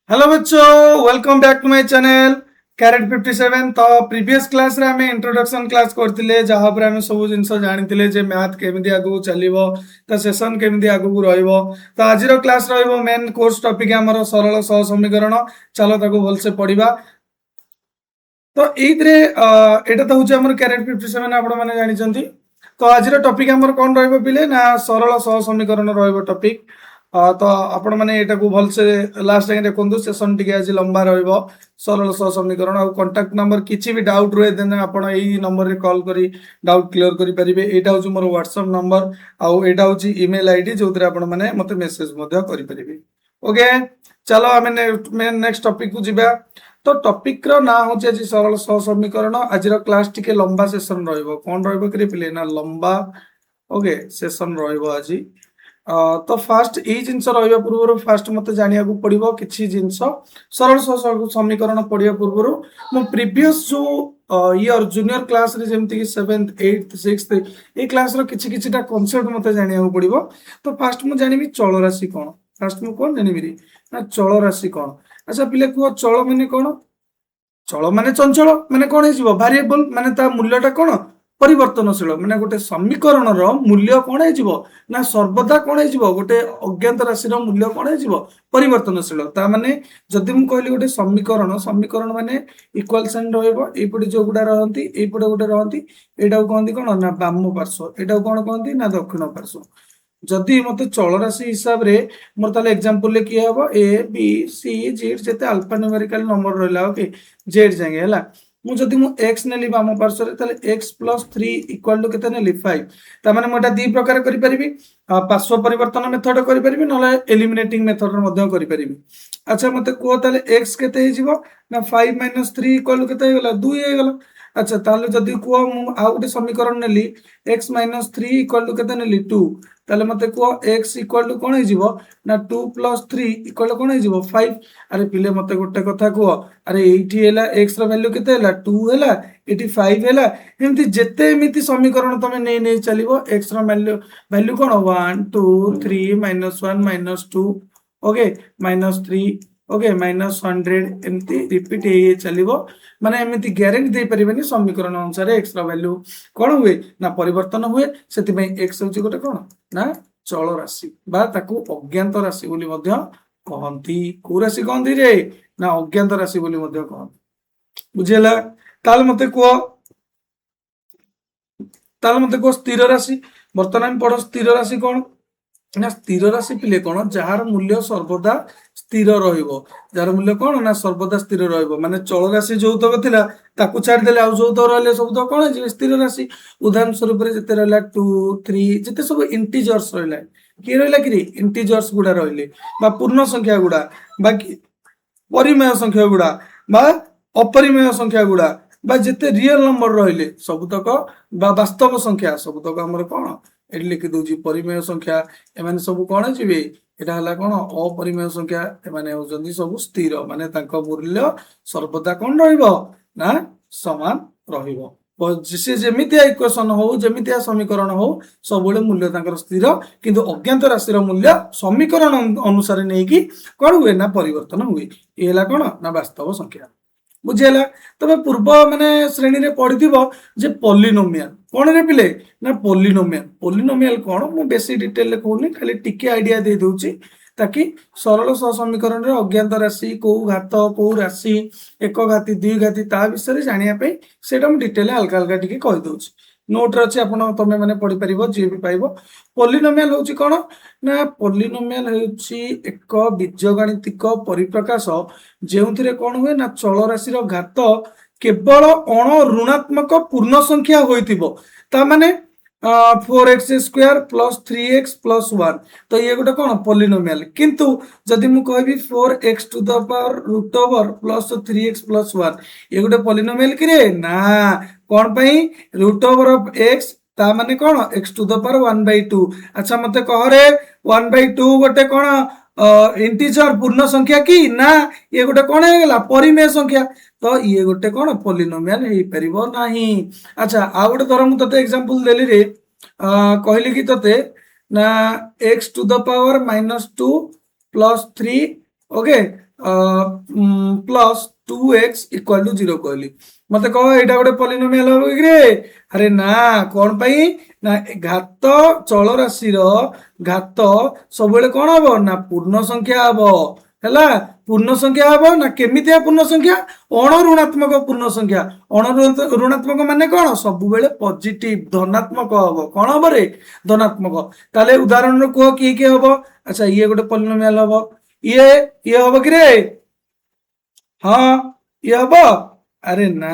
Hello बच्चों, welcome back to my channel carat 57। तो previous class रे हमें इंट्रोडक्शन क्लास करथिले जहां पर हमें सब जिंस जानिथिले जे मैथ केमिति आगु चलिबो तो सेशन केमिति आगु रहइबो। तो आजिरो क्लास रहइबो मेन कोर्स टॉपिक हमर सरल सह समीकरण। चलो ताको भल से पढ़िबा। तो एइतरे एटा तो होचे हमर कैरेट 57 आपण माने जानि छथि। तो आजिरो टॉपिक हमर कोन रहइबो पिले ना सरल सह समीकरण रहइबो टॉपिक। तो आपण माने एटा को भल से लास्ट टाइम देखंतु सेशन टिके आज लंबा रहइबो सरल सह समीकरण। आ कांटेक्ट नंबर किछि भी डाउट रहे देन आपण एई नंबर रे कॉल करी डाउट क्लियर करि परिबे। एटा होची मोर व्हाट्सएप नंबर आ एटा होची ईमेल आईडी जोतरे आपण माने मते मेसेज मध्य करि परिबे। ओके, चलो आमे नेक्स्ट टॉपिक को जिबा। तो टॉपिक रो ना होचे जी सरल सह समीकरण। आज रो क्लास टिके लंबा सेशन रहइबो। कोन रहइबो करि पिले ना लंबा। ओके, सेशन रहइबो आजी। तो फास्ट एई जिंस रहइबा पूर्व फास्ट मते जानिया को पड़िबो किछि जिंस सरल सह समीकरण पढ़िया पूर्व मो प्रीवियस जो ईयर जूनियर क्लास रे जेमति कि 7th 8th 6th ए क्लास रो किछि किछिटा कांसेप्ट मते जानिया को पड़िबो। तो फास्ट मु जानिबी चल राशि कोन। फास्ट मु कोन जानिबी ना चल राशि कोन। अच्छा पिले को चल माने कोन। चल माने चंचल माने कोन हेजिबो वेरिएबल माने ता मूल्यटा कोन परिवर्तनशील माने गोटे समीकरण रो मूल्य कोन हेजिबो ना सर्वदा कोन हेजिबो गोटे अज्ञात राशि रो मूल्य कोन हेजिबो परिवर्तनशील। ता माने जदि मु कहली गोटे समीकरण समीकरण माने इक्वल साइन रहइबो एपटे जो गुडा रहंती एपटे गोटे रहंती एटा को कहंती कोन ना बाम पार्श्व एटा कोन कहंती ना दक्षिण पार्श्व। जदि मते चल राशि हिसाब रे मोर ताले एग्जांपल ले किया हबो ए बी सी जेड जेते अल्फा न्यूमेरिकल नंबर रहला। ओके, जेड जागे हला मु जदि मु x नेली बाम पार्श्व रे ताले x + 3 इक्वल टू केते नेली 5। ता माने मोटा दी प्रकार करि परिबी पार्श्व परिवर्तन मेथड करि परिबी नले एलिमिनेटिंग मेथड रे मध्य करि परिबी। अच्छा मते को ताले x केते हे जिवो ना 5 - 3 इक्वल टू केते हे गला 2 हे गला। अच्छा ताले जदि को मु आ गोटे समीकरण नेली x - 3 इक्वल टू केते नेली 2 ताले मते को x इक्वल टू कोन हे जिवो ना 2 + 3 इक्वल टू कोन हे जिवो 5। अरे पिले मते गोटे कथा को अरे एठी हेला x रो वैल्यू केते हेला 2 हेला एठी 5 हेला एमती जेते एमिति समीकरण तमे नै नै चलिबो x रो वैल्यू कोन 1 2 3 -1 -2 ओके -3 ओके -100 एमती रिपीट हे चलिबो। माने एमिति ग्यारंटी दे परिबेनी समीकरण अनुसार x रो वैल्यू कोन हुए ना परिवर्तन हुए। सेति में x होची गोटे कोन ना चल राशि बा ताकू अज्ञात राशि बोली मध्य कहंती। को राशि कहंती रे ना अज्ञात राशि बोली मध्य कहंती। बुझेला ताल मते को स्थिर राशि। वर्तमान पढ़ो स्थिर राशि कोन ना स्थिर राशि पिले कोन जार मूल्य सर्वदा स्थिर रहिबो। जार मूल्य कोन ना सर्वदा स्थिर रहिबो माने चल राशि जोतक थिला ताकू छाड़ देले आ जोतक रहले सब तो कोन जे स्थिर राशि। उदाहरण स्वरूप रे जते रहला 2 3 जते सब इंटीजर्स रहला के रहला कि इंटीजर्स गुडा रहले बा पूर्ण संख्या गुडा बाकी परिमेय संख्या गुडा बा अपरिमेय संख्या गुडा बा जते रियल नंबर रहले सबतक बा वास्तव संख्या सबतक हमर कोन एडी लिखि दोजी परिमेय संख्या एमाने सब कोन जिवे एटा हला कोन अपरिमेय संख्या एमाने होजंदी सब स्थिर माने तांको मूल्य सर्वदा कोन रहइबो ना समान रहइबो। जिसे जेमितिया इक्वेशन हो जेमितिया समीकरण हो सबले मूल्य तांकर स्थिर किंतु अज्ञात राशि रो मूल्य समीकरण अनुसार नै कि कोन हुए ना परिवर्तन हुए। ए हला कोन ना वास्तव संख्या। बुझेला तबे पूर्व माने श्रेणी रे पढिथिबो जे पॉलिनोमियल कोन रे पिले ना पॉलिनोमियल कोन मु बेसी डिटेल ले कहूनी खाली टिके आईडिया दे दोची ताकि सरल सह समीकरण रे अज्ञात राशि को घात को राशि एक घाती दुई घाती ता विषय जानिया पे सेटा मु डिटेल हल्का हल्का टिके कहि दोची। नोट रे अछि आपण तमे माने पढि परिबो जे भी पाइबो। पॉलिनोमियल होची कोन ना पॉलिनोमियल होची एक बीजगणितिक परिप्रकाश जेउथिरे कोन हुए ना चल राशि रो घात केवल अण ऋणात्मक पूर्ण संख्या होइतिबो। ता माने 4x² + 3x + 1 तो ये गोटे कोन पॉलिनोमियल। किंतु जदि मु कहबी 4x⁻√ प्लस 3x + 1 ये गोटे पॉलिनोमियल कि रे ना कोन पई √x ता माने कोन x⁻1/2। अच्छा मते कह रे 1/2 गोटे कोन इंटीजर पूर्ण संख्या की ना ये गोटे कोन हे गेला परिमेय संख्या। तो ये गोटे कोन पॉलिनोमियल हे परिबो नाही। अच्छा आ गोटे धर मु तते एग्जांपल देली रे कहली कि तते ना x⁻−2 + 3 okay plus 2x equal to 0 कहली मते कह एटा गोटे पॉलिनोमियल हो कि रे अरे ना कोन पई ना घात चल राशि रो घात सब बेले कोन हबो ना पूर्ण संख्या हबो हैला पूर्ण संख्या हबो ना केमितिया पूर्ण संख्या अण ऋणात्मक पूर्ण संख्या अण ऋणात्मक माने कोन सब बेले पॉजिटिव धनात्मक हबो कोन हबो रे धनात्मक ताले उदाहरण रो को की हबो अच्छा ये गोटे पॉलिनोमियल हबो ये हबो कि रे हाँ ये हबो अरे ना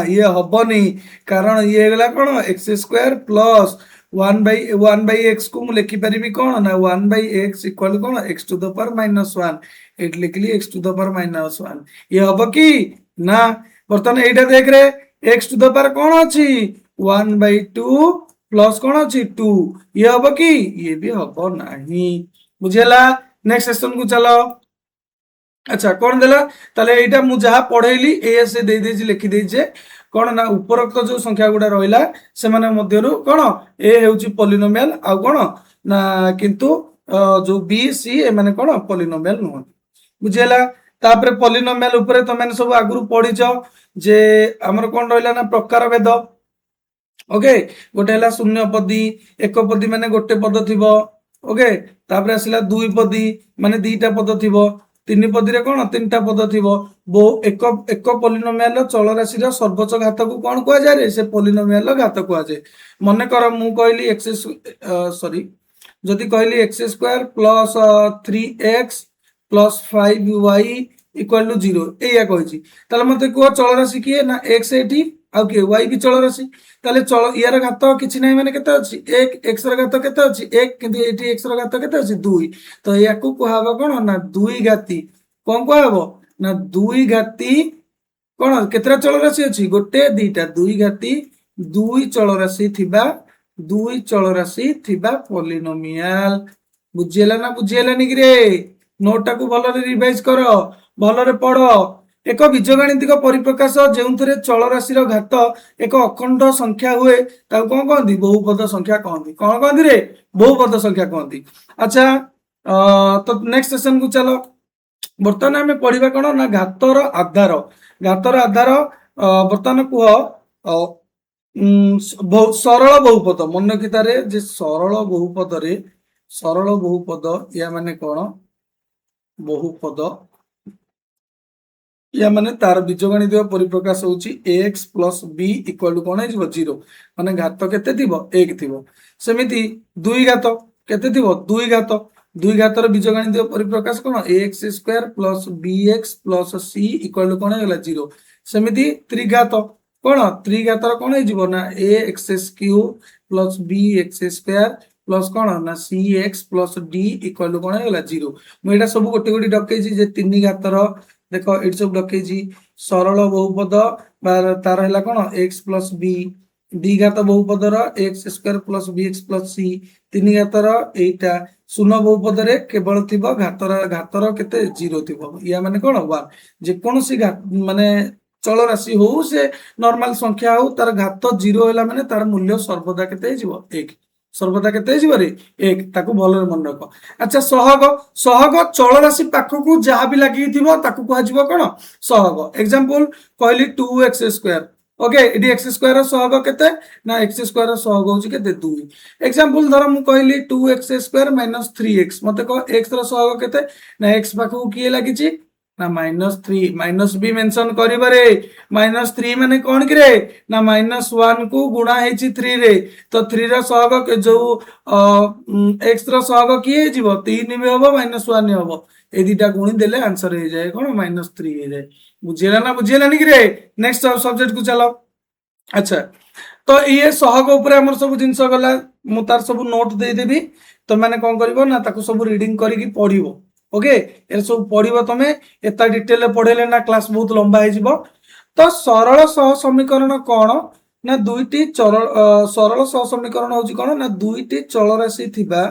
ये हबनी कारण ये गला कोन एक्स स्क्वायर प्लस 1/x को मु लिखि परिबी कोन ना 1/x इक्वल कोन x टू द पावर -1 एट लिखली x टू द पावर -1 ये हबो कि ना बर्तन एटा देख रे x टू द पावर कोन अछि 1/2 प्लस कोन अछि 2 ये हबो कि ये भी हबो नाही बुझेला नेक्स्ट सेशन को चलो अच्छा कौन देला ताले एटा मु जहा पढैली ए से दे दे लिखि दे जे कोन ना उपरोक्त जो संख्या गुडा रहिला से माने मध्यरु कोन ए हेउची पॉलिनोमियल आ कोन ना किंतु जो बी सी ए माने कोन पॉलिनोमियल नु बुझेला तापरे पॉलिनोमियल ऊपर त माने सब आगुरु पढिचो जे हमर कोन रहिला ना प्रकार भेद ओके गोटे हला शून्य पदी एक पदी माने गोटे पद थिबो ओके तापरे आसिला दुई पदी माने दीटा पद थिबो तीन पदी रे कोन तीनटा पद थिबो बो एक एक पॉलिनोमियल चल राशि रो सर्वोच्च घात को कोन कुआ जाय रे से पॉलिनोमियल घात कुआ जाय मने कर मु कहली x सॉरी जदि कहली x square plus 3x plus 5y equal to 0 एया कहिची ताले मते को चल राशि किए ना x एटी आ के y भी चल राशि ताले चल यार घात किछि नै माने केते अछि 1 x रो घात केते अछि 1 किंतु एटी x रो घात केते अछि 2 तो या को कहबा कोन ना 2 घाती कोन कहबो ना 2 घाती कोन केतरा चल राशि अछि गोटे दीटा 2 घाती 2 चल राशि थिबा 2 चल राशि थिबा पॉलिनोमियल बुझियला ना बुझियला नि रे नोट टाकू भलो रे रिवाइज करो भलो रे पढ़ो एक बीजगणितिक परिप्रकाश जेउथरे चल राशि रो घात एक अखंड संख्या हुए ताको कोन कहंदी बहुपद संख्या कहंदी कोन कहंदी रे बहुपद संख्या कहंदी अच्छा तो नेक्स्ट सेशन को चलो बर्तमान आमे पढिबा कोन ना घातर आधार बर्तमान कुह बहुत सरल बहुपद मन कितारे जे सरल बहुपद या माने कोन बहुपद या माने तार बीजगणित परिप्रकाश होची ax plus b equal to कोन है 0 माने घात केते थिबो 1 थिबो सेमिति 2 घात केते थिबो 2 घातर बीजगणित परिप्रकाश कोन ax square plus bx plus c equal to कोन हैला 0 सेमिति 3 घात कोन 3 घातर कोन है ना ax cube plus bx square plus कोन ना cx plus d equal to कोन हैला 0 मु एटा सब गोटे गोटे डकै छी जे 3 घातर देखो एट सब डकै छी सरल बहुपद तार हैला कोन x प्लस b द्विघात बहुपद रो x square plus bx plus c तीन घातर एटा शून्य बहुपद रे केवल थिबो घातर केते 0 थिबो या माने कोन 1 जे कोनोसी माने चल राशि हो से नॉर्मल संख्या हो तार घात 0 हैला माने तार मूल्य सर्वदा केते हिजबो 1 सर्वदा केते हिजबो रे 1 ताकू भलो रे मन रखो अच्छा सहग चल राशि पाखकू जहा भी लागि थिबो ताकू कहै जिवो कोन सहग एग्जांपल कहली 2x स्क्वायर ओके एडी x स्क्वायर सहग केते ना x स्क्वायर सहग होची केते 2 एग्जांपल धर मु कहली 2x स्क्वायर माइनस 3x मते को x रो सहग केते ना x पाखकू किए लागि छि ना -3 माइनस बी मेंशन करिबारे -3 माने कोन कि रे ना -1 को गुणा हेछि 3 रे तो 3 रो सहग के जो x रो सहग किए जिवो 3 भी होबो -1 होबो ए दिटा गुणी देले आंसर हे जाय कोन -3 हे जाय बुझियला नि कि रे नेक्स्ट सब्जेक्ट को चलो अच्छा तो ये सहग ऊपर हमर सब जिंस गला मु तार सब नोट दे देबी तो माने कोन करबो ना ताको सब रीडिंग करिकि पढिबो ओके ए सब पढिबो तमे एता डिटेल पढेले ना क्लास बहुत लंबा हे जिवो तो सरल सह समीकरण कोन ना दुईटी सरल सह समीकरण होची कोन ना दुईटी चल राशि थिबा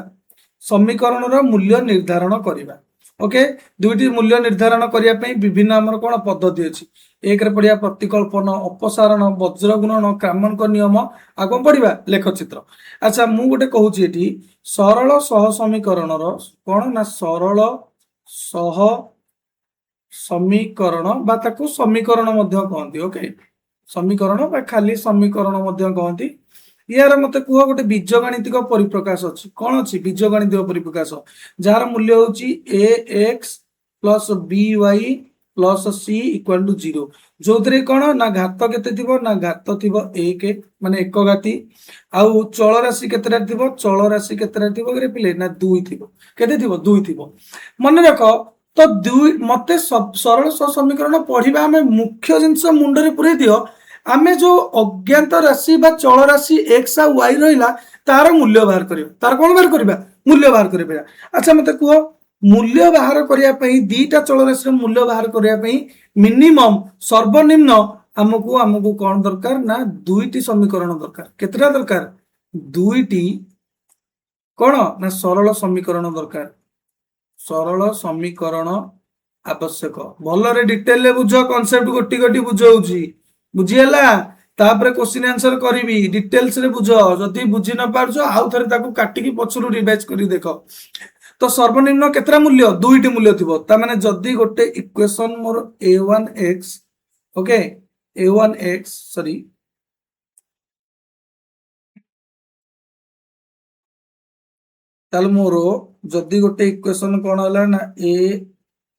समीकरण रो मूल्य निर्धारण करिबा ओके दुईटी मूल्य निर्धारण करिया पई विभिन्न हमर कोन पद्धति अछि एक रे पडिया प्रतिकल्पन अपसारण वज्र गुणन क्रमांक नियम आगो पडिबा लेखचित्र अच्छा मु गोटे कहूची एठी सरल सह समीकरण रो कोन ना सरल सह समीकरण बा ताकू समीकरण मध्य कहती। ओके समीकरण बा खाली समीकरण मध्य कहती। यार मते कुह गोटे बीजगणितिक परिप्रकाश अछि कोन अछि बीजगणितिक परिप्रकाश जार मूल्य होची ax plus by plus c equal to 0 जोतरे कोन ना घात केते थिबो ना घात थिबो 1 माने एक घाती आउ चल राशि केतेटा थिबो चल राशि केतेटा थिबो रे पिले ना 2 थिबो केते थिबो 2 थिबो मन रख तो 2 मते सरल समीकरण पढ़िबा हमें मुख्य जिंस मुंड रे पुरे दियो आमे जो अज्ञात राशि बा चल राशि x आ y रहिला तार मूल्य बाहर करियो तार कोन बाहर करबा मूल्य बाहर करबा। अच्छा मते कुह मूल्य बाहर करिया पई दीटा चल राशि मूल्य बाहर करिया पई मिनिमम सर्वनिम्न हमकु हमकु कोन दरकार ना दुईटी समीकरण दरकार केतेटा दरकार दुईटी कोन ना सरल समीकरण दरकार सरल समीकरण आवश्यक भल रे डिटेल ले बुझ कांसेप्ट गोटी गोटी बुझौची बुझियला तापर क्वेश्चन आंसर करिवि डिटेल्स रे बुझ जदी बुझी न पारछो आउ थरे ताकू काटी की पछरु रिवाइज करी देखो। तो सर्वनिम्न केतरा मूल्य दुईटी मूल्य थिबो ता माने जदी गोटे इक्वेशन मोर a1x ओके a1x सॉरी ताल मोर जदी गोटे इक्वेशन कोन होला ना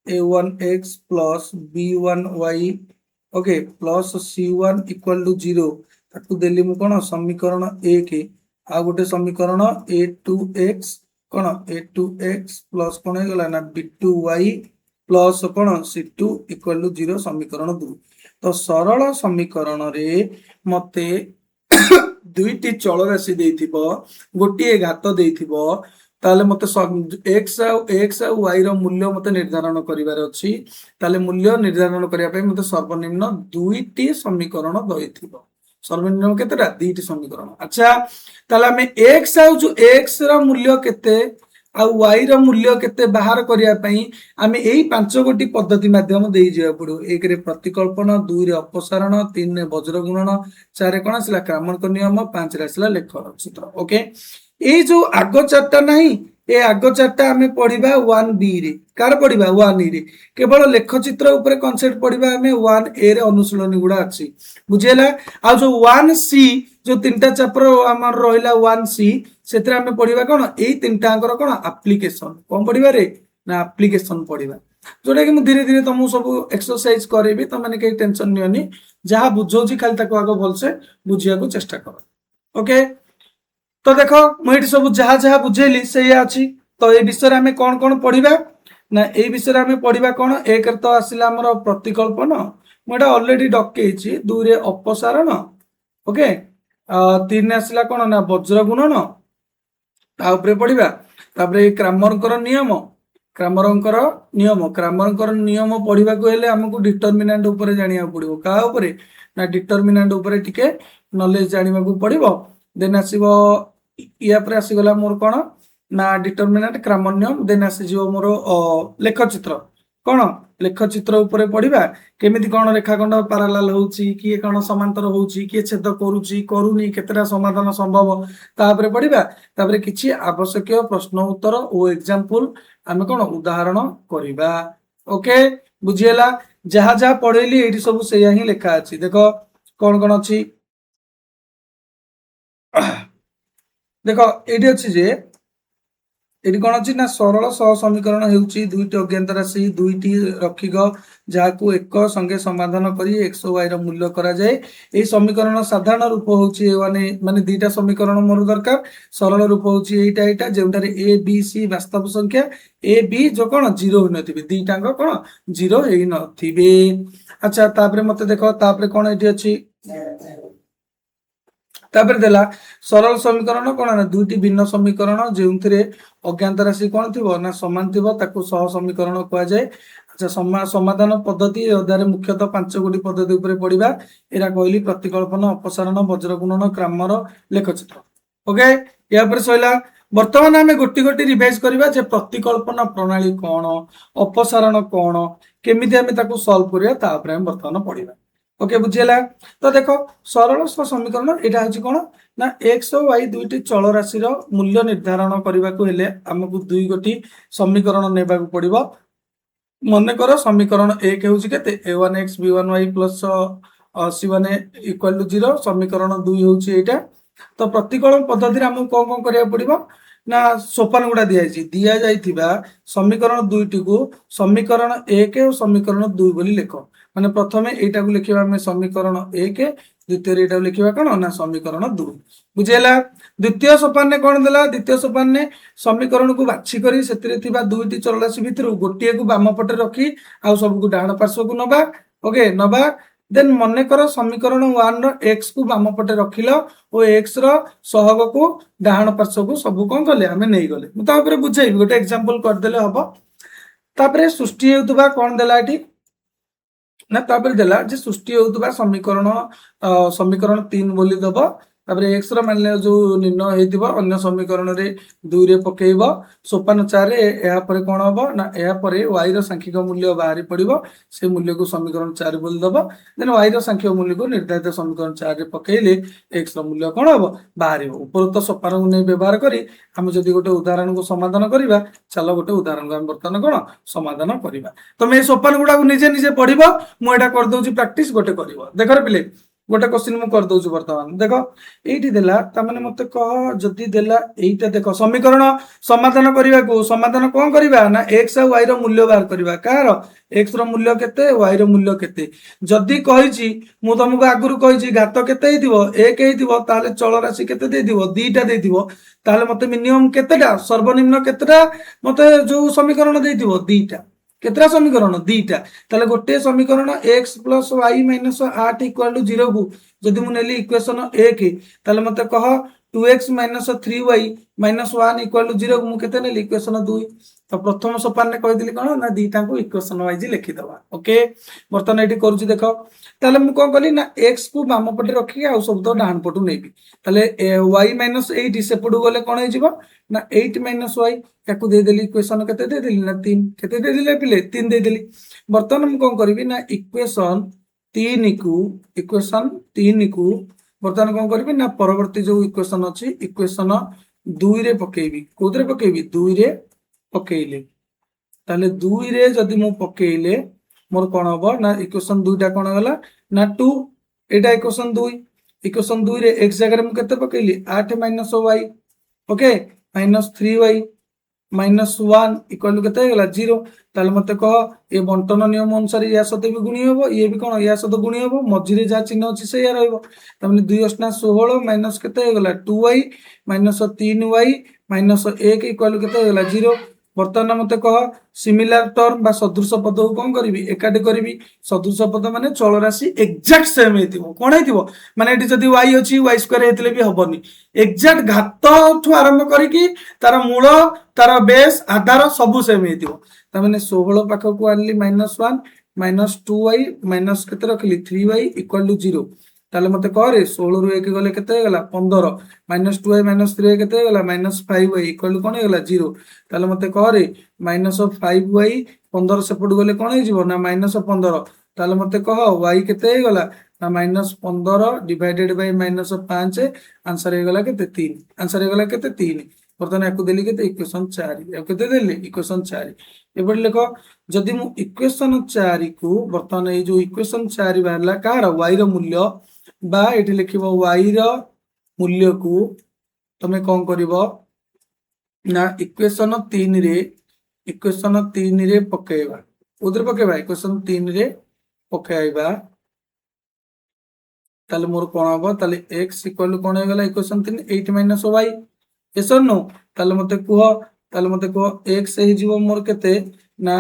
a1x plus b1y okay plus c1 equal to 0 ताकू देली मु कोन समीकरण 1 आ गोटे समीकरण a2x कोन a2x प्लस कोन हे गला ना b2y plus cone c2 equal to 0 समीकरण 2। तो सरल समीकरण रे मते दुईटी चल राशि देथिबो गोटे घात देथिबो ताले मते x आ y रो मूल्य मते निर्धारण करिवार अछि ताले मूल्य निर्धारण करिया पे मते सर्वनिम्न दुईटी समीकरण दैथिबो सर्वनिम्न केतेटा दुईटी समीकरण। अच्छा ताले हमें x आ जो x रो मूल्य केते आ y रो मूल्य केते बाहर करिया पई हमें एही पांच गोटी पद्धति माध्यम देई जिया पड़ो एक रे प्रतिकल्पन दुई रे अपसारण तीन रे वज्र गुणन चार रे कोन आसला क्रमांक नियम पांच रे आसला लेखन सूत्र। ओके ए जो आगो चारटा नहीं ए आगो चारटा हमें पढ़िबा 1b रे कार पढ़िबा 1e रे केवल लेख चित्र ऊपर कांसेप्ट पढ़िबा हमें 1a रे अनुशीलनी गुडा अछि बुझियला। आ जो 1c जो तीनटा चैप्टर हमर रहिला 1c सेतरा हमें पढ़िबा कोन एई तीनटा अंकर कोन एप्लीकेशन कोन पढ़िबा रे ना एप्लीकेशन पढ़िबा जोटा कि मु धीरे धीरे तुम सब एक्सरसाइज करेबी त माने के टेंशन नियनी जहां बुझौची खाली ताको आगो भल से बुझिया को चेष्टा करो। ओके तो देखो मुझे सब जहाँ जहाँ बुझेली से अच्छी तो ये विषय में हमें कौन कौन पढ़ा ना ये विषय में हमें पढ़ा कौन एक तो आसला आमर प्रतिकल्पन मुझे ऑलरेडी डकई दुई रे अपसारण ओके तीन आसला कौन ना वज्र गुणन तापर पढ़ा तापर क्रामरकर नियम क्रामरकर नियम पढ़ा को आमको डिटरमिनेंट ऊपर जानिया पड़ो क्या ऊपर ना डिटरमिनेंट ऊपर टिके नॉलेज जानिबा को पड़िबो देन आसीबो या पर आसीगला मोर कोन ना डिटरमिनेंट क्रामर नियम देन आसीजिवो मोर लेख चित्र कोन लेख चित्र ऊपर पढ़िबा केमिति कोन रेखाखंड पैरेलल होउची किए कोन समांतर होउची किए छेद करूची करूनी केतेटा समाधान संभव तापर पढ़िबा तापर किछि आवश्यक प्रश्न उत्तर ओ एग्जांपल हमें कोन उदाहरण करिबा। ओके बुझियला जहा जहा पढ़ेली एठी सब सेया ही लेखा अछि देखो कोन कोन अछि देखो ये अच्छी जे ये कौन अच्छी ना सरल सह समीकरण होउची दुईटी अज्ञात राशि दुईटी रखिक जहां एक संगे समाधान करी एक्स वाई रो मूल्य करा जाए ए समीकरण साधारण रूप होउची माने दुईटा समीकरण मोर दरकार सरल रूप होउची एटा एटा जेउटारे ए बी सी वास्तव संख्या ए बी जो कौन जीरो हो नथिबे दुईटांग कौन जीरो हेई नथिबे। अच्छा तापरे मते देखो तापरे कौन एठी अछि तापर देला सरल समीकरण कौन ना दुईटी भिन्न समीकरण जो अज्ञात राशि कौन थी ना समान थी सह समीकरण कह जाए। अच्छा समाधान पद्धति अध्याय मुख्यतः पांच गोटी पद्धति ऊपर पढ़ा एरा कहली प्रतिकल्पन अपसारण वज्र गुणन क्रामर लेखचित्र। ओके या पर सइला वर्तमान आम गोटी गोटी रिवाइज करबा जे प्रतिकल्पन प्रणाली कौन अपसारण कौन केमिति आम ताकू सॉल्व करिया ता ऊपर हम वर्तमान पढ़िबा। ओके बुझियला तो देखो सरल समीकरण एटा होची कोन ना x और y दुईटी चल राशि रो मूल्य निर्धारण करबा को हेले हमकु दुई गोटी समीकरण नेबा को पड़िबो ମନେକର ସମୀକରଣ 1 ହେଉଛି କେତେ a1x b1y plus c1a equal to 0। ସମୀକରଣ 2 ହେଉଛି ଏଇଟା। ତ ପ୍ରତିକଳନ ପଦ୍ଧତିରେ ଆମକୁ କଣ କଣ କରିବାକୁ ପଡିବ ନା ସୋପାନ ଗୁଡା ଦିଆଯାଇଥିବା ସମୀକରଣ 2ଟିକୁ ସମୀକରଣ 1 ଓ ସମୀକରଣ 2 ବୋଲି ଲେଖ। ମାନେ ପ୍ରଥମେ ଏଇଟାକୁ ଲେଖିବା ଆମେ ସମୀକରଣ 1, ଦ୍ୱିତୀୟରେ ଏଇଟାକୁ ଲେଖିବା କଣ ନା ସମୀକରଣ 2। ବୁଝିହେଲା। ଦ୍ୱିତୀୟ ସୋପାନରେ କଣ ଦେଲା ଦ୍ୱିତୀୟ ସୋପାନରେ ସମୀକରଣକୁ ବାଛି କରି ସେଥିରେ ଥିବା ଦୁଇଟି ଚଳରାଶି ଭିତରୁ ଗୋଟିଏକୁ ବାମ ପଟେ ରଖି ଆଉ ସବୁକୁ ଡାହାଣ ପାର୍ଶ୍ୱକୁ ନବା। ଓକେ ନବା। ଦେନ୍ ମନେକର ସମୀକରଣ 1 ର x କୁ ବାମ ପଟେ ରଖିଲ ଓ x ର ସହଗକୁ ଡାହାଣ ପାର୍ଶ୍ୱକୁ ସବୁ କଣ କଲେ ଆମେ ନେଇଗଲେ। ମୁଁ ତା ଉପରେ ବୁଝେଇବି, ଗୋଟେ ଏକ୍ସାମ୍ପଲ କରିଦେଲେ ହବ। ତାପରେ ସୃଷ୍ଟି ହେଉଥିବା କଣ ଦେଲା ଏଠି ନା ତାପରେ ଦେଲା ଯେ ସୃଷ୍ଟି ହେଉଥିବା ସମୀକରଣ 3 ବୋଲି ଦବ। ତାପରେ x ର ମାନ ଯୋଉ ନିର୍ଣ୍ଣୟ ହେଇଥିବ ଅନ୍ୟ ସମୀକରଣରେ 2 ରେ ପକେଇବ। ସୋପାନ 4 ରେ ଏହା ପରେ କଣ ହବ ନା ଏହା ପରେ y ର ସାଂଖ୍ୟିକ ମୂଲ୍ୟ ବାହାରି ପଡିବ, ସେ ମୂଲ୍ୟକୁ ସମୀକରଣ 4 ବୋଲି ଦବ। ଦେନ୍ y ର ସାଂଖ୍ୟିକ ମୂଲ୍ୟକୁ ନିର୍ଦ୍ଧାରିତ ସମୀକରଣ 4 ରେ ପକେଇଲେ x ର ମୂଲ୍ୟ କଣ ହବ ବାହାରିବ। ଉପରୋକ୍ତ ସୋପାନକୁ ନେଇ ବ୍ୟବହାର କରି ଆମେ ଯଦି ଗୋଟେ ଉଦାହରଣକୁ ସମାଧାନ କରିବା, ଚାଲ ଗୋଟେ ଉଦାହରଣକୁ ଆମେ ବର୍ତ୍ତମାନ କଣ ସମାଧାନ କରିବା। ତମେ এই ସୋପାନ ଗୁଡାକୁ ନିଜେ ନିଜେ ପଢିବ, ମୁଁ ଏଟା କରିଦଉଛି ପ୍ରାକ୍ଟିସ, ଗୋଟେ କରିବ। ଦେଖ ପିଲେ ଗୋଟେ क्वेश्चन ମୁଁ କରିଦଉଛି ବର୍ତ୍ତମାନ। ଦେଖ ଏଇଠି ଦେଲା ତାମାନେ ମତେ କହ ଯଦି ଦେଲା ଏଇଟା ଦେଖ ସମୀକରଣ ସମାଧାନ କରିବାକୁ ସମାଧାନ କଣ କରିବା ନା x ଆଉ y ର ମୂଲ୍ୟ ବାହାର କରିବା। କାହାର x ର ମୂଲ୍ୟ କେତେ y ର ମୂଲ୍ୟ କେତେ। ଯଦି କହିଛି ମୁଁ ତମକୁ ଆଗରୁ କହିଛି ଘାତ କେତେ ହେଇଥିବ 1 ହେଇଥିବ, ତାହେଲେ ଚଳରାଶି କେତେ ଦେଇଥିବ 2ଟା ଦେଇଥିବ। ତାହେଲେ ମତେ ମିନିମମ୍ କେତେଟା ସର୍ବନିମ୍ନ କେତେଟା ମତେ ଯୋଉ ସମୀକରଣ ଦେଇଥିବ 2ଟା। କେତେଟା ସମୀକରଣ 2ଟା। ତାହେଲେ ଗୋଟେ ସମୀକରଣ x plus y minus 8 equal to 0 କୁ ଯଦି ମୁଁ ନେଲି ଇକ୍ୱେସନ 1, ତାହେଲେ ମତେ କହ 2x minus 3y minus 1 equal to 0 କୁ ମୁଁ କେତେ ନେଲି ଇକ୍ୱେସନ 2। ତ ପ୍ରଥମ ସୋପାନରେ କହିଥିଲି କଣ ନା ଦିଟାଙ୍କୁ ଇକ୍ୱେସନ ୱାଇଜ ଲେଖିଦବା। ଓକେ ବର୍ତ୍ତମାନ ଏଠି କରୁଛି ଦେଖ। ତାହେଲେ ମୁଁ କଣ କଲି ନା x କୁ ବାମ ପଟେ ରଖିକି ଆଉ ସବୁ ତ ଡାହାଣ ପଟୁ ନେବି। ତାହେଲେ y ମାଇନସ୍ 8 ସେପଟୁ ଗଲେ କଣ ହେଇଯିବ ନା 8 ମାଇନସ୍ y, ତାକୁ ଦେଇଦେଲି ଇକ୍ୱେସନ କେତେ ଦେଇଦେଲି ନା 3। କେତେ ଦେଇଦେଲି ପିଲେ 3 ଦେଇଦେଲି। ବର୍ତ୍ତମାନ ମୁଁ କଣ କରିବି ନା ଇକ୍ୱେସନ 3 କୁ ବର୍ତ୍ତମାନ କଣ କରିବି ନା ପରବର୍ତ୍ତୀ ଯୋଉ ଇକ୍ୱେସନ ଅଛି ଇକ୍ୱେସନ 2 ରେ ପକେଇବି। କୋଉଥିରେ ପକେଇବି 2 ରେ ପକେଇଲେ, ତାହେଲେ 2 ରେ ଯଦି ମୁଁ ପକେଇଲେ ମୋର କଣ ହବ ନା ଇକ୍ୱେସନ 2ଟା କଣ ଗଲା ନା 2। ଏଇଟା ଇକ୍ୱେସନ 2। ଇକ୍ୱେସନ 2 ରେ x ଜାଗାରେ ମୁଁ କେତେ ପକେଇଲି 8 minus y। Okay minus 3y minus 1 equal to କେତେ ହେଇଗଲା 0। ତାହେଲେ ମତେ କହ ଏ ବଣ୍ଟନ ନିୟମ ଅନୁସାରେ ୟା ସହିତ ବି ଗୁଣି ହବ, ଇଏ ବି କଣ ୟା ସହିତ ଗୁଣି ହବ, ମଝିରେ ଯାହା ଚିହ୍ନ ଅଛି ସେଇଆ ରହିବ। ତାମାନେ 2 × 16 ମାଇନସ୍ କେତେ ହେଇଗଲା 2y minus 3y minus 1 equal to କେତେ ହେଇଗଲା 0। ବର୍ତ୍ତମାନ ମତେ କହ ସିମିଲାର ଟର୍ମ ବା ସଦୃଶ ପଦକୁ କଣ କରିବି ଏକାଠି କରିବି। ସଦୃଶ ପଦ ମାନେ ଚଳରାଶି ଏକ୍ସାକ୍ଟ ସେମ୍ ହେଇଥିବ। କଣ ହେଇଥିବ ମାନେ ଏଠି ଯଦି y ଅଛି y ସ୍କୋୟାର ହେଇଥିଲେ ବି ହବନି। ଏକ୍ସାକ୍ଟ ଘାତଠୁ ଆରମ୍ଭ କରିକି ତାର ମୂଳ ତାର ବେସ୍ ଆଧାର ସବୁ ସେମ୍ ହେଇଥିବ। ତାମାନେ 16 ପାଖକୁ ଆଣିଲି -1 ମାଇନସ୍ 2y ମାଇନସ୍ କେତେ ରଖିଲି 3y ଇକ୍ୱାଲ ଟୁ 0। ତାହେଲେ ମତେ କହରେ 16 ରୁ 1 ଗଲେ କେତେ ହେଇଗଲା 15 ମାଇନସ୍ 2y ମାଇନସ୍ 3y କେତେ ହେଇଗଲା ମାଇନସ୍ 5y ଇକ୍ୱାଲ ଟୁ କଣ ହେଇଗଲା 0। ତାହେଲେ ମତେ କହରେ ମାଇନସ୍ 5y 15 ସେପଟୁ ଗଲେ କଣ ହେଇଯିବ ନା ମାଇନସ୍ 15। ତାହେଲେ ମତେ କହ y କେତେ ହେଇଗଲା ନା minus 15 divided Bai minus 5। Answer ହେଇଗଲା କେତେ 3। ଆନ୍ସର ହେଇଗଲା କେତେ 3। ବର୍ତ୍ତମାନ ୟାକୁ ଦେଲି କେତେ ଇକ୍ୱେସନ 4। ୟାକୁ କେତେ ଦେଲି ଇକ୍ୱେସନ 4। ଏପଟେ ଲେଖ ଯଦି ମୁଁ ଇକ୍ୱେସନ 4 କୁ ବର୍ତ୍ତମାନ ଏଇ ଯୋଉ ଇକ୍ୱେସନ 4 ବାହାରିଲା କାହାର y ର ମୂଲ୍ୟ ବା ଏଠି ଲେଖିବ y ର ମୂଲ୍ୟକୁ ତମେ କଣ କରିବ ନା ଇକ୍ୱେସନ 3 ରେ ପକେଇବା। କୋଉଥିରେ ପକେଇବା ଇକ୍ୱେସନ 3 ରେ ପକେଇବା। ତାହେଲେ ମୋର କଣ ହବ ତାହେଲେ x ଇକ୍ୱାଲ ଟୁ କଣ ହେଇଗଲା equation 3 8 minus y। yes or no। ତାହେଲେ ମତେ କୁହ x ହେଇଯିବ ମୋର କେତେ ନା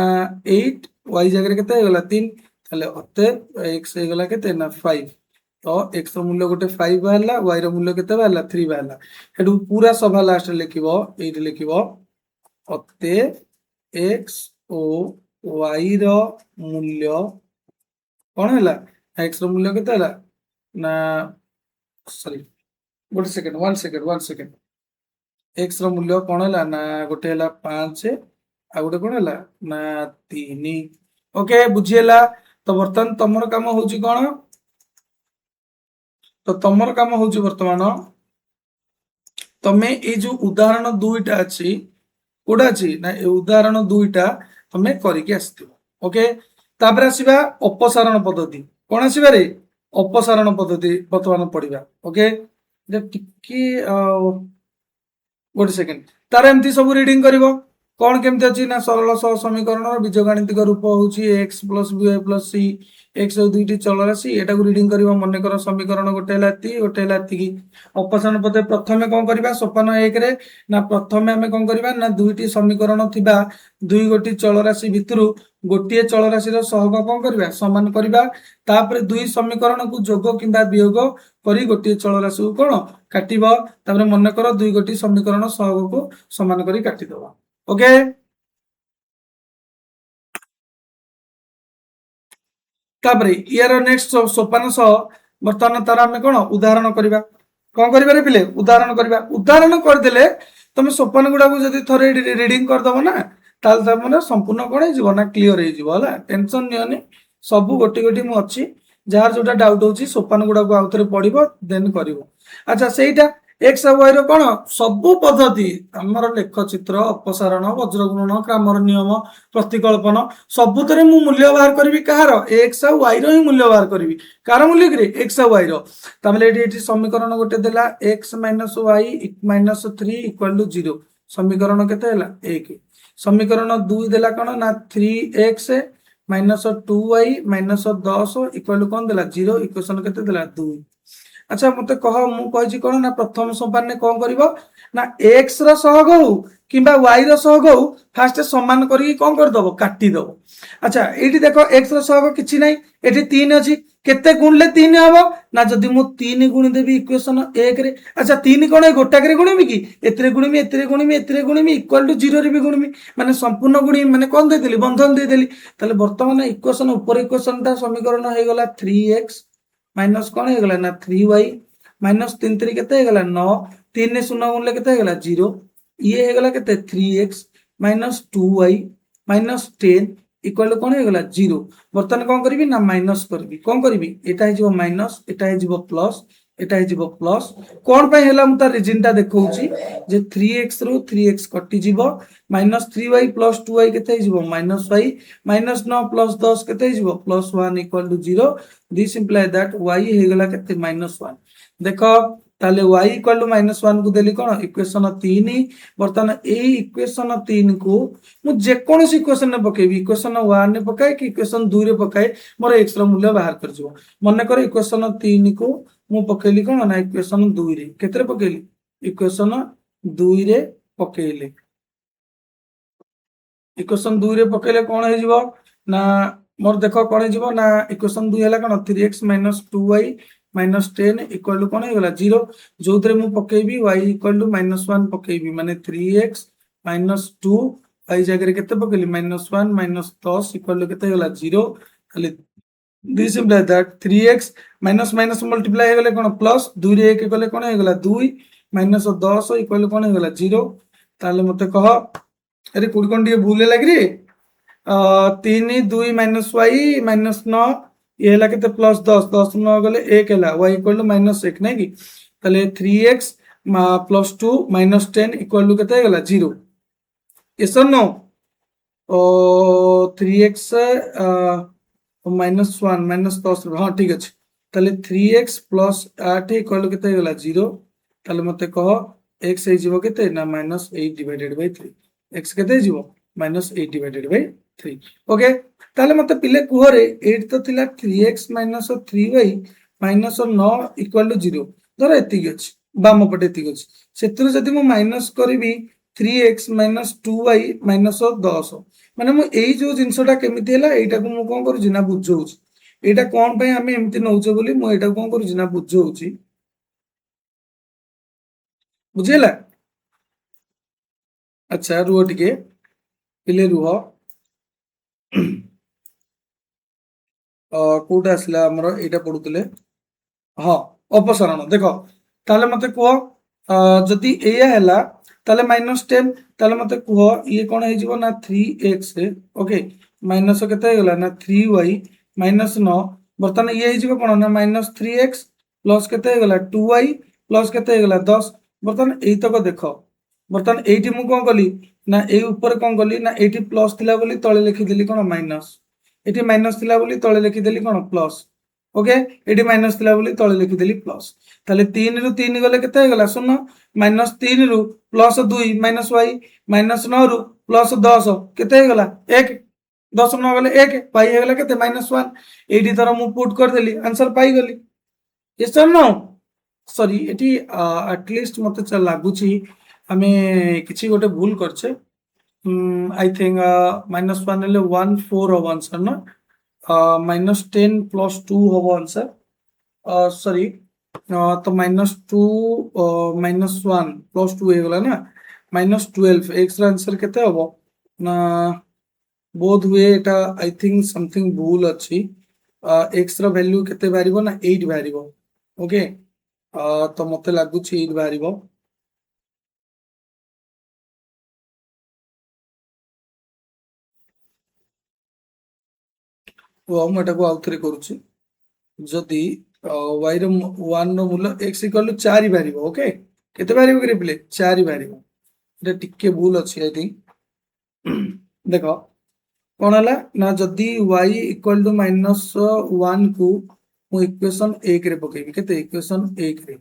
8 y ଜାଗାରେ କେତେ ହେଇଗଲା 3। ତାହେଲେ ଅତଏବ x ହେଇଗଲା କେତେ ନା 5। ତ x ର ମୂଲ୍ୟ ଗୋଟେ 5 ବାହାରିଲା, y ର ମୂଲ୍ୟ କେତେ ବାହାରିଲା 3 ବାହାରିଲା। ହେଠୁ ପୁରା ସଭା ଲାଷ୍ଟ ଲେଖିବ ଏଇଠି ଲେଖିବ ଅତଏବ x ଓ y ର ମୂଲ୍ୟ କଣ ହେଲା x ର ମୂଲ୍ୟ କେତେ ହେଲା ନା ସରି ଗୋଟେ ସେକେଣ୍ଡ 1 ସେକେଣ୍ଡ। x ର ମୂଲ୍ୟ କଣ ହେଲା ନା ଗୋଟେ ହେଲା 5 ଆଉ ଗୋଟେ କଣ ହେଲା ନା 3। ଓକେ ବୁଝିହେଲା। ତ ବର୍ତ୍ତମାନ ତମର କାମ ହଉଛି କଣ ତ ତମର କାମ ହଉଛି ବର୍ତ୍ତମାନ ତମେ ଏଇ ଯୋଉ ଉଦାହରଣ 2ଟା ଅଛି କୋଉଟା ଅଛି ନା ଏ ଉଦାହରଣ 2ଟା ତମେ କରିକି ଆସିଥିବ। ओके तापर आसीबा अपसारण पद्धति कोन आसीबा रे अपसारण पद्धति वर्तमान पढ़िबा ओके जे टिके गोटे सेकेंड तार एमती सब रीडिंग करिवो कौन केमती अच्छी ना सरल सह समीकरण बीजगणितिक रूप हूँ एक्स प्लस बी प्लस सी एक्स दुईटी चल राशि एटा रीडिंग कर मन कर समीकरण गोटे गोटे अपसारण पद्धति प्रथम कौन करवा सोपान एक रे ना प्रथम आम कौन करवा ना दुईटी समीकरण थिबा दुई गोटी चल राशि भितर गोटे चल राशि सहग कौन करवा समान करवा तापर दुई समीकरण को जोग किंबा वियोग करी गोटे चल राशि को कौन काटिब तापर मन कर दुई गोटी समीकरण सहग को समान करी काटिदबा ओके तापर यार नेक्स्ट सोपान सह बर्तमान तार आम कौन उदाहरण करवा कौन करें पिले उदाहरण करवा उदाहरण करदे तुम सोपान गुड़ा को जब थे रिडिंग करदब ना ताल संपूर्ण कौन हो क्लीयर हो टेंशन नियनि सब गोटे गोटे मुझे जार जोटा डाउट होची सोपान गुड़ा को आउथरे पढ़िबो देन करिवो अच्छा सेटा एक्स और वाई रो कोन सब पद्धति हमर लेख चित्र अपसारण वज्रगुणन क्रमर नियम प्रतिकल्पन सबुतरे मु मूल्य बाहर करबी कहार एक्स और वाई रो ही मूल्य बाहर करबी कार मूल्य करे एक्स और वाई रो तामले एठी समीकरण गोटे देला x - y - 3 = 0 समीकरण केते हैला 1 समीकरण 2 देला कोन ना 3x - 2y - 10 = कोन देला 0 इक्वेशन केते देला 2 अच्छा मते कह मु कहि कोन ना प्रथम सोपान ने कोन करिवो ना x रो सहग हो किबा y रो सहग हो फास्ट समान करी कोन कर दबो काटी दबो अच्छा एठी देखो x रो सहग किछि नै एठी 3 अछि केते गुणले 3 हबो ना जदी मु 3 गुण देबी इक्वेशन 1 रे अच्छा 3 कोन गोटाक रे गुणिबी कि एतरे गुणिबी एतरे गुणिबी एतरे गुणिबी = 0 रे भी गुणिबी माने संपूर्ण गुणी माने कोन दे देली बंधन दे देली ताले वर्तमान इक्वेशन ऊपर इक्वेशन ता समीकरण हे गला 3x माइनस कौन हो गला ना 3y माइनस 3 3 केते हो गला 9 3 ने 0 गुणले केते हो गला 0 ये हो गला केते 3x minus 2y minus 10 equal कौन हो गला 0 बर्तन कौन करबी ना माइनस करबी कौन करबी एटा हे जिवो माइनस एटा हे जिवो प्लस एटा हे जिवो प्लस कोन पय हैला मु तार रीजन ता देखौची जे 3x रो 3x कटि जिवो माइनस 3y प्लस 2y केते हे जिवो माइनस y माइनस 9 प्लस 10 केते हे जिवो plus 1 = 0 this imply that y हे गला केते -1 देखो ताले y = -1 को देली कोन इक्वेशन 3 बर्तन ए इक्वेशन 3 को मु जे कोनसी इक्वेशन ने पकेबी इक्वेशन 1 ने पकाय कि इक्वेशन 2 रे पकाय मोर x रो मूल्य बाहर कर जिवो मन कर इक्वेशन 3 को मु पकेली कोन ना इक्वेशन 2 रे केतरे पकेली इक्वेशन 2 रे पकेली इक्वेशन 2 रे पकेले कोन हे जिवो ना मोर देखो कोन हे जिवो ना इक्वेशन 2 हैला कोन 3x - 2y - 10 = कोन हे गला 0 जोतरे मु पकेबी y = -1 पकेबी माने 3x - 2 y जगह रे केते पकेली -1 - 10 = केते गला 0 खाली this imply that 3x minus minus multiply हे गले कोन प्लस 2 रे 1 गले कोन हे गला 2 माइनस 10 = कोन हे गला 0 ताले मते कह अरे कोड कोन दिए भूले लाग रे 3 2 - y - 9 ये हला केते प्लस 10 10 9 गले 1 हला y = -1 नै कि ताले 3x + 2 - 10 = केते गला 0 यस और नो ओ 3x -1 - 10 हाँ ठीक अछि ताले 3x + 8 = केते गला 0 ताले मते कह x हे जीवो केते ना -8 / 3 x केते जीवो -8 / 3 ओके ताले मते पिले कुहरे 8 तो थिला 3x - 3y - 9 = 0 धर एतिक अछि बाम पटे एतिक अछि सेतु जदि मु माइनस करबी 3x - 2y - 10 माने मु एई जो जिंसटा केमिति हैला एटा को मु कोन करू ना बुझौछि एटा कोन पय हमें एमति नौचे बोली मु एटा कोन करू ना बुझौछि बुझेला अच्छा रुओ टिके पिले रुओ कोड आसला हमर एटा पढुतले हाँ अपसारण देखो ताले मते कुह जदि एया हैला ताले -10 ताले मते कुह ये कोन हे जीवो ना 3x ओके माइनस केते हे गला ना 3y - 9 बर्तन ये हे जीवो कोन ना -3x प्लस केते हे गला 2y प्लस केते हे गला 10 बर्तन एई तक देखो बर्तन एठी मु कोन कली ना एई ऊपर कोन कली ना एठी प्लस थिला बोली तळे लिखि देली कोन माइनस এটি মাইনাস ଥିଲା ବୋଲି ତଳେ ଲେଖିଦେଲି କ'ଣ ପ୍ଲସ୍। ଓକେ, ଏଠି ମାଇନସ୍ ଥିଲା ବୋଲି ତଳେ ଲେଖିଦେଲି ପ୍ଲସ୍। ତାହେଲେ 3 ରୁ 3 ଗଲେ କେତେ ହେଇଗଲା 0, -3 ରୁ +2 -y, -9 ରୁ +10 କେତେ ହେଇଗଲା 1, 10 ନ ଗଲେ 1, y ହେଇଗଲା କେତେ -1। ଏଇଠି ଧର ମୁଁ ପୁଟ୍ କରିଦେଲି ଆନ୍ସର ପାଇଗଲି। yes or no? ସରି, ଏଠି ଆଟଲିଷ୍ଟ ମତେ ଲାଗୁଛି ଆମେ କିଛି ଗୋଟେ ଭୁଲ କରିଛେ। I think -1 ହେଲେ 1 4 ହବ ଆନ୍ସର ନା, -10 + 2 ହବ ଆନ୍ସର। ସରି, ତ -2 -1 + 2 ହେଇଗଲା ନା, -12। x ର ଆନ୍ସର କେତେ ହବ ନା, ବୋଧ ହୁଏ ଏଟା ଆଇ थिंक समथिंग ଭୁଲ ଅଛି। x ର ଭ୍ୟାଲ୍ୟୁ କେତେ ବାହାରିବ ନା 8 ବାହାରିବ। ଓକେ, ତ ମତେ ଲାଗୁଛି 8 ବାହାରିବ। ମୁଁ ଏଟାକୁ ଆଉଥରେ କରୁଛି। ଯଦି y ର 1 ର ମୂଲ୍ୟ x = 4 ବାହାରିବ। ଓକେ, କେତେ ବାହାରିବ କି ପିଲେ 4 ବାହାରିବ। এটা ଟିକେ ଭୁଲ ଅଛି ଆଇ थिंक। ଦେଖ କ'ଣ ହେଲା ନା, ଯଦି y = -1 କୁ ମୁଁ ଇକ୍वेସନ 1 ରେ ପକେଇବି, କେତେ ଇକ୍वेସନ 1 ରେ,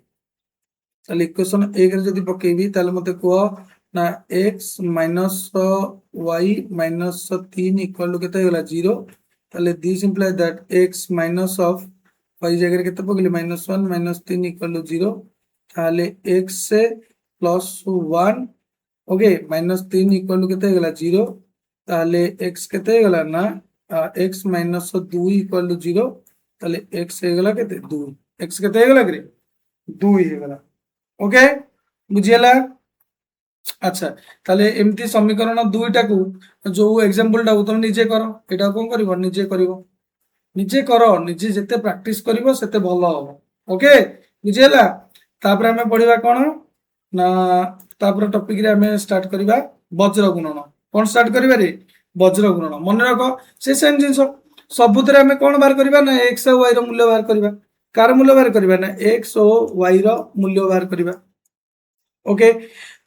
ତାହେଲେ ଇକ୍वेସନ 1 ରେ ଯଦି ପକେଇବି ତାହେଲେ ମତେ କୁହ ନା x - y - 3 = କେତେ ହେଇଗଲା 0। তাহলে this implies that x minus of y জায়গায় কেতে পকেলি -1 -3 = 0। তাহলে x plus 1, ওকে, -3 = কেতে হয়ে গেল 0। তাহলে x কেতে হয়ে গেল না, x - 2 = 0। তাহলে x হয়ে গেল কেতে 2, x কেতে হয়ে গেল কি 2 হয়ে গেল। ওকে, বুঝিলা? আচ্ছা, তাহলে এমতি সমীকরণ দুইটাକୁ ଯୋଉ ଏକ୍ସାମ୍ପଲଟାକୁ ତମେ ନିଜେ କର। ଏଟା କଣ କରିବ, ନିଜେ କରିବ, ନିଜେ କର, ନିଜେ ଯେତେ ପ୍ରାକ୍ଟିସ କରିବ ସେତେ ଭଲ ହବ। ଓକେ, ବୁଝିହେଲା? ତାପରେ ଆମେ ପଢିବା କଣ ନା, ତାପରେ ଟପିକରେ ଆମେ ଷ୍ଟାର୍ଟ କରିବା ବଜ୍ର ଗୁଣନ। କଣ ଷ୍ଟାର୍ଟ କରିବା ରେ, ବଜ୍ର ଗୁଣନ। ମନେ ରଖ ସେ ସେମ୍ ଜିନିଷ, ସବୁଥିରେ ଆମେ କଣ ବାହାର କରିବା ନା x ଆଉ y ର ମୂଲ୍ୟ ବାହାର କରିବା। କାର ମୂଲ୍ୟ ବାହାର କରିବା ନା x ଓ y ର ମୂଲ୍ୟ ବାହାର କରିବା। ओके,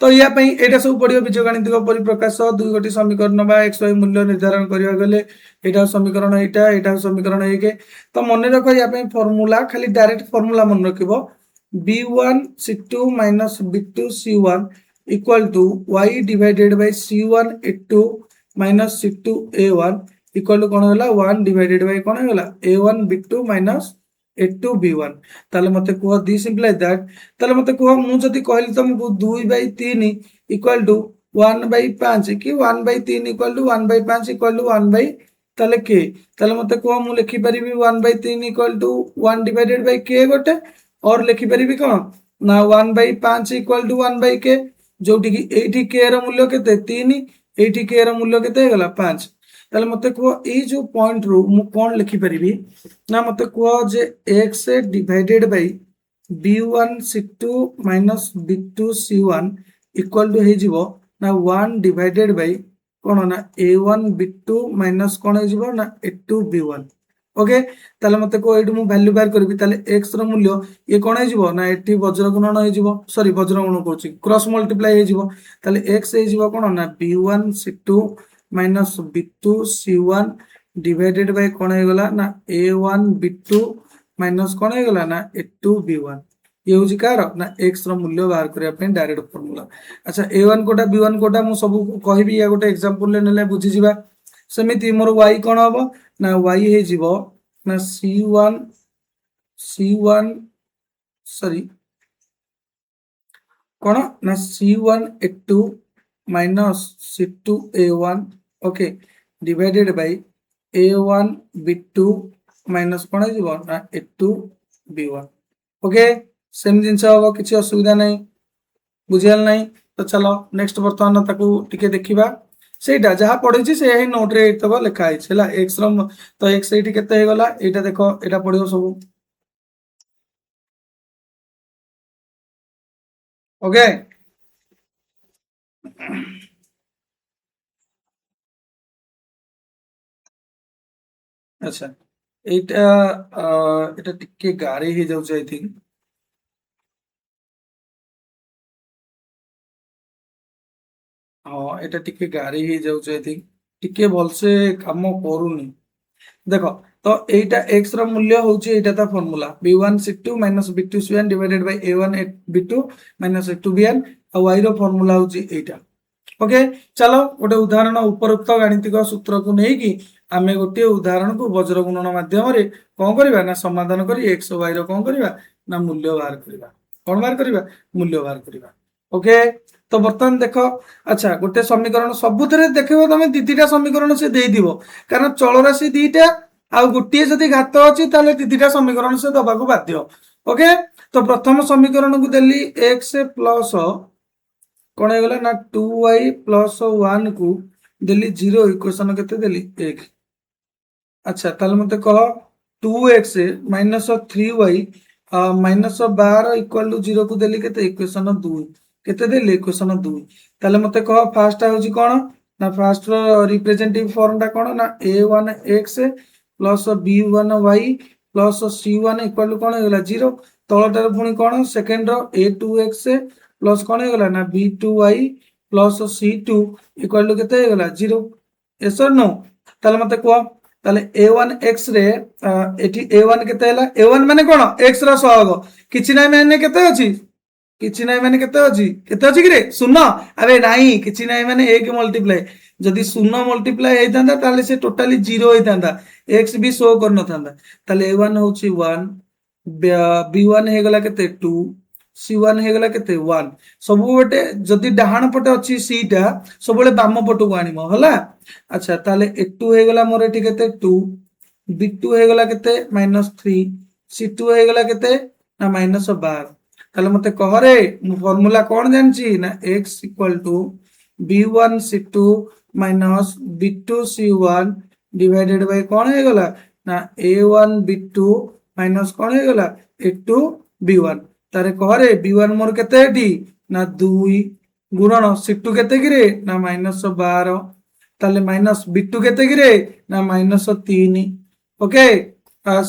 तो या पई एटा सब पडियो बीजगणितिक परिप्रकाश दुई गोटी समीकरण बा x y मूल्य निर्धारण करिया गले एटा समीकरण एटा समीकरण 1। तो मन रख या पई फार्मूला खाली डायरेक्ट फार्मूला मन रखिबो b1 c2 - b2 c1 = y divided by c1 a2 - c2 a1 equal कोन होला 1 डिवाइडेड बाय कोन होला a1 b2 - a2 b1। ताले मते को दिस इंप्लाय दैट, ताले मते को मु जदी कहली तुमको 2/3 = 1/5 कि 1/3 = 1/5 = 1 ताले के, ताले मते को मु लिखि परिबी 1/3 = 1 डिवाइडेड बाय k गोटे, और लिखि परिबी कोन ना 1/5 = 1/k, जोटी कि एठी k र मूल्य केते 3, एठी k र मूल्य केते गला 5। ताले मते को ए जो पॉइंट रो मु कोन लिखि परिबी ना, मते को जे x divided by b1 c2 - b2 c1 equal to हे जिवो ना 1 डिवाइडेड बाय कोन ना a1 b2 माइनस कोन हे जिवो ना a2 b1। ओके, ताले मते को एडु मु वैल्यू बार करबी, ताले x र मूल्य ये कोन हे जिवो ना एठी वज्र गुणन हे जिवो, सॉरी वज्र गुणन कहूची क्रॉस मल्टीप्लाई हे जिवो। ताले x हे जिवो कोन ना b1 c2 - b2 c1 divided by कोन हे गला ना a1 b2 माइनस कोन हे गला ना a2 b1। ये होची कार ना x र मूल्य बाहर करिया पे डायरेक्ट फार्मूला। अच्छा, a1 कोटा b1 कोटा मु सब कहबी, या गोटे एग्जांपल ले नेले बुझी जिबा। सेमिति मोर y कोन हबो ना y हे जिवो ना c1 सॉरी कोन ना c1 a2 minus c2 a1, okay, divided by a1 b2 minus कोन हे जिवो ना a2 b1। ओके, सेम जिनस हबो, किछि असुविधा नै, बुझियल नै। तो चलो नेक्स्ट वर्तमान ताकू टिके देखिबा। सेटा जहा पढिछि से ही नोट रे एतबो लिखा है छला x रो, तो x एठी केते हे गला एटा देखो, एटा पढियो सब। ओके, अच्छा, एटा एटा टिके गारे हे जाउ आई थिंक। हाँ, एटा टिके गारे ही जाउ आई थिंक, टिके भलसे काम करूनी। ଦେଖ ତ ଏଇଟା x ର ମୂଲ୍ୟ ହଉଛି ଏଇଟା ତା formula b1 c2 b2 c1 divided by a1 b2 a2 bn ଆଉ y ର ଫର୍ମୁଲା ହଉଛି ଏଇଟା। ओके चलो गोटे उदाहरण उपरोक्त गाणितिक सूत्र को लेकिन आम गोटे उदाहरण को वज्र गुणन माध्यम कौन करवा ना समाधान कर एक्स वाई कौन करवा ना मूल्य बाहर करवा कौन बाहर करवा मूल्य बाहर करवा। ओके तो बर्तमान देख अच्छा गोटे समीकरण सबुथ देख तुम दीटा समीकरण से देव कारण चलराशि दीटा आउ गोटे जदि घात अच्छी दीटा समीकरण से दबा बाध्य। ओके तो प्रथम समीकरण को देली एक्स प्लस कौन होगा ना 2y प्लस 1 को देली 0 इक्वेशन केते देली 1। अच्छा ताले मते कह 2x minus 3y minus 12 equal to 0 को देली केते इक्वेशन 2 केते देली इक्वेशन 2 ताले मते कह फास्ट होची कोन ना फास्ट रो रिप्रेजेंटेटिव फॉर्म टा कोन ना a1x plus b1y plus c1 equal to कोन होगा 0 तळटार पुनी कोन सेकंड रो a2x प्लस कौन होगा ना b2y plus c2 equal to केते होगा 0 यस और नो ताले मते कह ताले a1x रे एठी a1 केते हला a1 माने कोन x रो सहग किछि नै माने केते अछि किछि नै माने केते अछि कि रे शून्य अरे नाही किछि नै माने 1 मल्टीप्लाई जदि शून्य मल्टीप्लाई हेइतांदा ताले से टोटली 0 हेइतांदा x भी शो कर न थांदा ताले a1 होची 1 b1 हेगला केते 2 c1 हेगला केते 1 सब गोटे जदि डाहाण पटे अछि सीटा सब बेले बाम पटु को आनिमो हला। अच्छा ताले a2 हेगला मोर एठी केते 2 b2 हेगला केते -3 c2 हेगला केते ना -12 ताले मते कह रे फार्मूला कोन जानछि ना x b1 c2 b2 c1 divided by कोन हेगला ना a1 b2 माइनस कोन हेगला a2 b1 तारे कहरे b1 मोर केते एटी ना 2 गुणन c2 केते गिरे ना -12 ताले माइनस b2 केते गिरे ना -3 ओके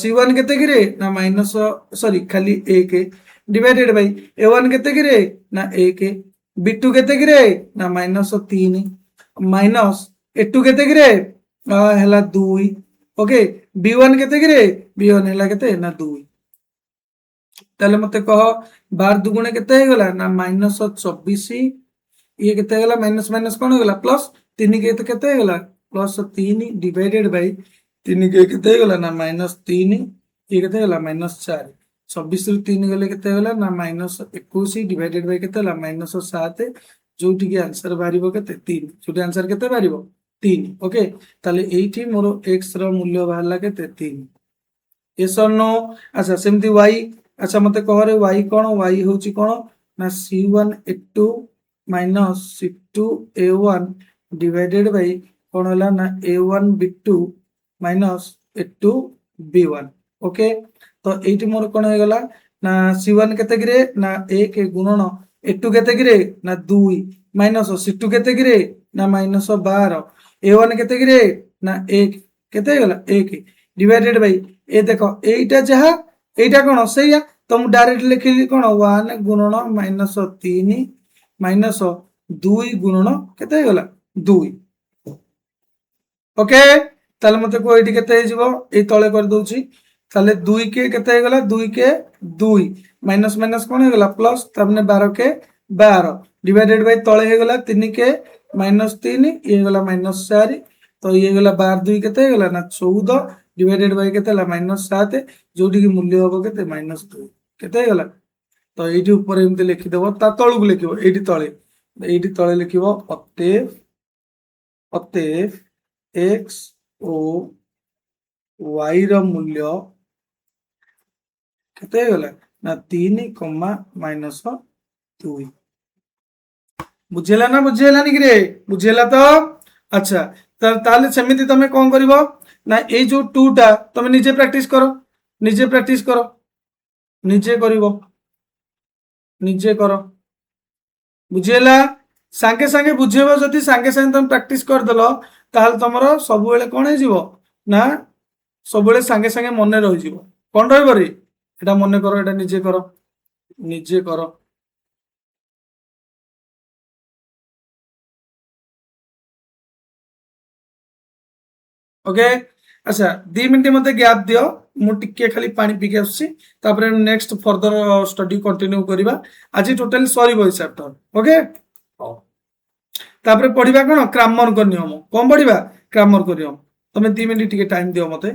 c1 केते गिरे ना माइनस सॉरी खाली 1 डिवाइडेड बाय a1 केते गिरे ना 1 b2 केते गिरे ना -3 माइनस a2 केते गिरे हला 2 ओके b1 केते गिरे b1 हला केते ना 2 ताले मते कह 12 दुगुणे केते हेगला ना -24 ये केते हेगला माइनस माइनस कोन हेगला प्लस 3 के केते हेगला +3 डिवाइडेड बाय 3 के केते हेगला ना -3 ये केते हेगला -4 26 रु 3 गले केते हेगला ना -21 डिवाइडेड बाय केते हेगला -7 जोटी के आंसर बारिबो केते 3 जोटी आंसर केते बारिबो 3 ओके ताले एठी मोर x रो मूल्य बाहरला केते 3 यस और नो। अच्छा सेमती y अच्छा मते कह रे y कोन y होची कोन ना c1 a2 c2 a1 divided by कोन होला ना a1 b2 a2 b1 okay तो एठी मोर कोन हे गला ना c1 केते गिरे ना 1 गुणन a2 केते गिरे ना 2 माइनस c2 केते गिरे ना -12 a1 केते गिरे ना 1 केते गला 1 डिवाइडेड बाय ए देखो एटा जहा एटा कोन सैया तो मु डायरेक्ट लिखिली कोन 1 गुणन -3 माइनस 2 गुणन केते गला 2 ओके ताले मते को एठी केते हिजबो ए तळे कर दोची ताले 2 के केते गला 2 के 2 माइनस माइनस कोन हे गला प्लस तबने 12 के 12 डिवाइडेड बाय तळे हे गला 3 के -3 ये गला -4 तो ये गला 12 2 केते गला ना 14 डिवाइडेड बाय केते ला -7 जोटी की मूल्य होबो केते -2 केते गला तो एठी ऊपर एमते लिखि देबो ता तळु को लिखिबो एठी तळे लिखिबो अतएव x ओ y रो मूल्य केते गला ना 3 -2 बुझेला ना बुझेला नि रे बुझेला तो अच्छा ताले सेमिति तमे कोन करबो ना ए जो 2 टा तमे निजे प्रैक्टिस करो निजे करिवो निजे करो बुझेला सांगे सांगे बुझेबो जति सांगे सांगे तुम प्रैक्टिस कर देलो ताहल तमरो सब बेले कोन हे जीवो ना सब बेले सांगे सांगे मने रहि जीवो कोन रहइबो रे एटा मने करो एटा निजे करो ओके अच्छा 2 मिनिट मते गैप दियो मु टिके खाली पानी पी के आसी तापर नेक्स्ट फर्दर स्टडी कंटिन्यू करबा आज टोटल सरीबो ई चैप्टर ओके तापर पढ़िबा कोन ग्रामर को नियम कोन पढ़िबा ग्रामर को नियम तमे 2 मिनिट टिके टाइम दियो मते